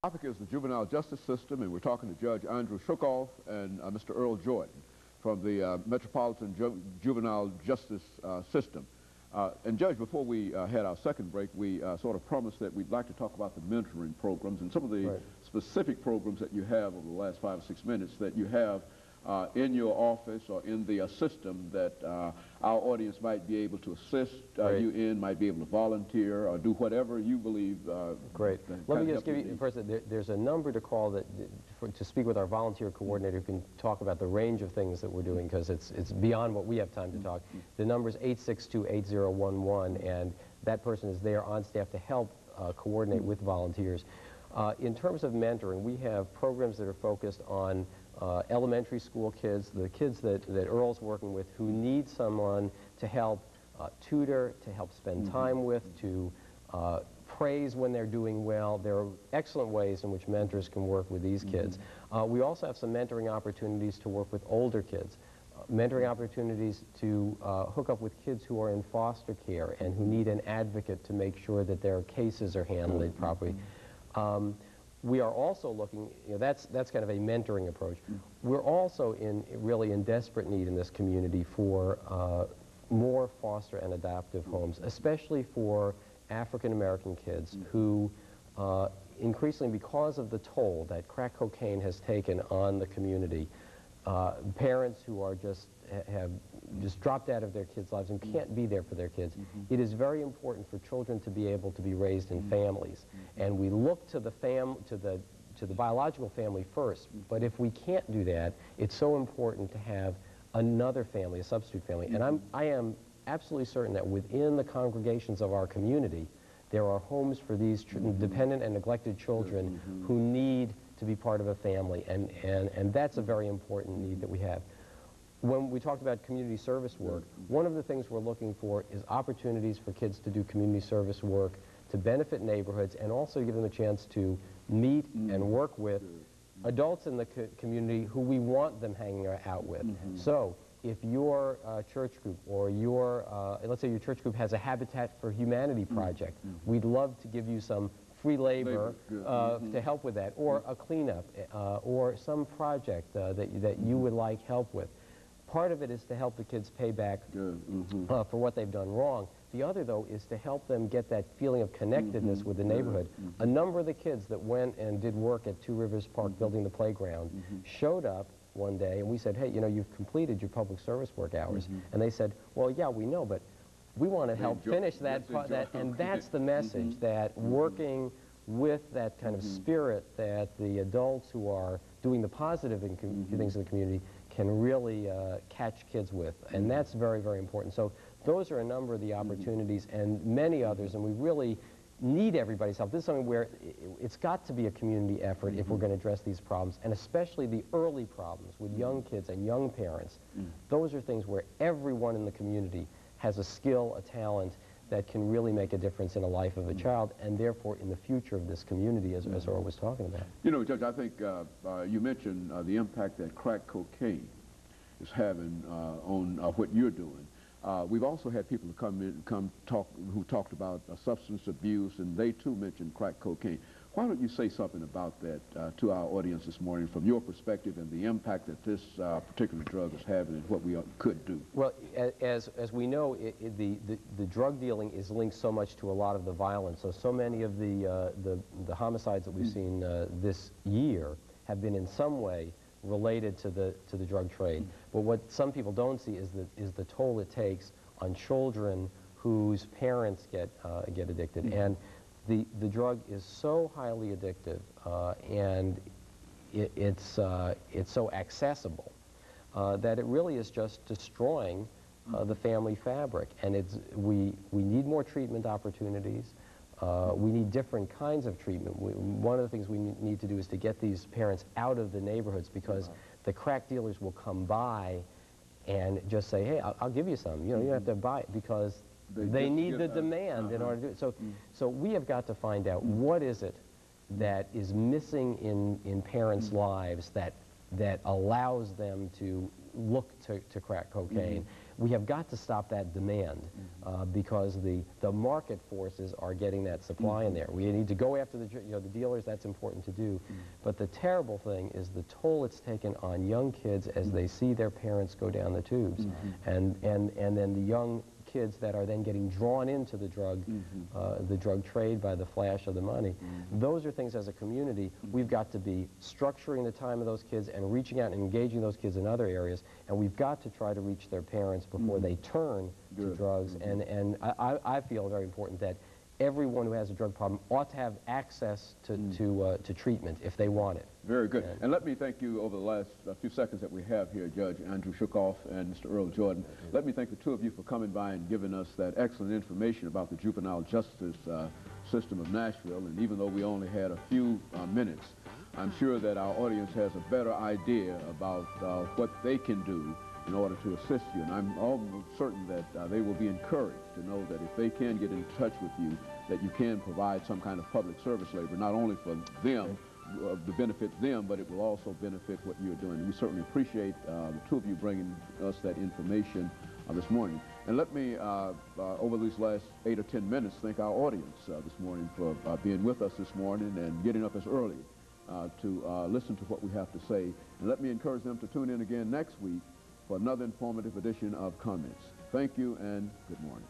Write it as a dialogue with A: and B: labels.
A: The topic is the juvenile justice system, and we're talking to Judge AShookhoff and Mr. Earl Jordan from the Metropolitan Juvenile Justice System. And Judge, before we had our second break, we sort of promised that we'd like to talk about the mentoring programs and some of the specific programs that you have over the last 5 or 6 minutes that you have in your office or in the system that our audience might be able to assist you in, might be able to volunteer or do whatever you believe.
B: Great. Let me just give you first, there's a number to call to speak with our volunteer coordinator who can talk about the range of things that we're doing, because it's beyond what we have time to talk. The number is 862-8011, and that person is there on staff to help coordinate with volunteers. In terms of mentoring, we have programs that are focused on elementary school kids, the kids that Earl's working with, who need someone to help tutor, to help spend time with, to praise when they're doing well. There are excellent ways in which mentors can work with these kids. We also have some mentoring opportunities to work with older kids, mentoring opportunities to hook up with kids who are in foster care and who need an advocate to make sure that their cases are handled properly. We are also looking, that's kind of a mentoring approach. We're also really in desperate need in this community for more foster and adoptive homes, especially for African American kids who increasingly, because of the toll that crack cocaine has taken on the community, parents who are have dropped out of their kids' lives and can't be there for their kids. It is very important for children to be able to be raised in families, and we look to the biological family first. But if we can't do that, it's so important to have another family, a substitute family. And I am absolutely certain that within the congregations of our community, there are homes for these dependent and neglected children who need to be part of a family, and that's a very important need that we have. When we talked about community service work, one of the things we're looking for is opportunities for kids to do community service work to benefit neighborhoods and also give them a chance to meet and work with adults in the community who we want them hanging out with. So if your church group or let's say your church group has a Habitat for Humanity project, we'd love to give you some free labor to help with that, or a cleanup, or some project that you would like help with. Part of it is to help the kids pay back for what they've done wrong. The other, though, is to help them get that feeling of connectedness with the neighborhood. A number of the kids that went and did work at Two Rivers Park building the playground showed up one day, and we said, hey, you've completed your public service work hours. And they said, well, yeah, we know, but we want to help finish that part. And that's the message, that working with that kind of spirit that the adults who are doing the positive things in the community can really catch kids with. And that's very, very important. So those are a number of the opportunities and many others, and we really need everybody's help. This is something where it's got to be a community effort if we're going to address these problems, and especially the early problems with young kids and young parents. Those are things where everyone in the community has a skill, a talent, that can really make a difference in the life of a child, and therefore in the future of this community, as Earl was talking about.
A: Judge, I think you mentioned the impact that crack cocaine is having on what you're doing. We've also had people who talked about substance abuse, and they too mentioned crack cocaine. Why don't you say something about that to our audience this morning from your perspective and the impact that this particular drug is having and what we could do?
B: Well, as we know, the drug dealing is linked so much to a lot of the violence. So many of the homicides that we've seen this year have been in some way related to the drug trade. But what some people don't see is the toll it takes on children whose parents get addicted. And the drug is so highly addictive, and it's so accessible that it really is just destroying the family fabric. And we need more treatment opportunities. We need different kinds of treatment. One of the things we need to do is to get these parents out of the neighborhoods, because the crack dealers will come by and just say, hey, I'll give you some. You don't have to buy it, because they need the demand in order to do it. So we have got to find out what is it that is missing in parents' lives that allows them to look to crack cocaine. we have got to stop that demand because the market forces are getting that supply in there. We need to go after the dealers. That's important to do. But the terrible thing is the toll it's taken on young kids as they see their parents go down the tubes, and then the young kids that are then getting drawn into the drug trade by the flash of the money. Those are things as a community we've got to be structuring the time of those kids and reaching out and engaging those kids in other areas, and we've got to try to reach their parents before they turn to drugs. And I feel very important that everyone who has a drug problem ought to have access to treatment if they want it.
A: Very good. And let me thank you over the last few seconds that we have here, Judge AShookhoff and Mr. Earl Jordan. Let me thank the two of you for coming by and giving us that excellent information about the juvenile justice system of Nashville. And even though we only had a few minutes, I'm sure that our audience has a better idea about what they can do in order to assist you. And I'm almost certain that they will be encouraged to know that if they can get in touch with you, that you can provide some kind of public service labor, not only for them, to benefit them, but it will also benefit what you're doing. And we certainly appreciate the two of you bringing us that information this morning. And let me, over these last 8 or 10 minutes, thank our audience this morning for being with us this morning and getting up as early to listen to what we have to say. And let me encourage them to tune in again next week for another informative edition of Comments. Thank you and good morning.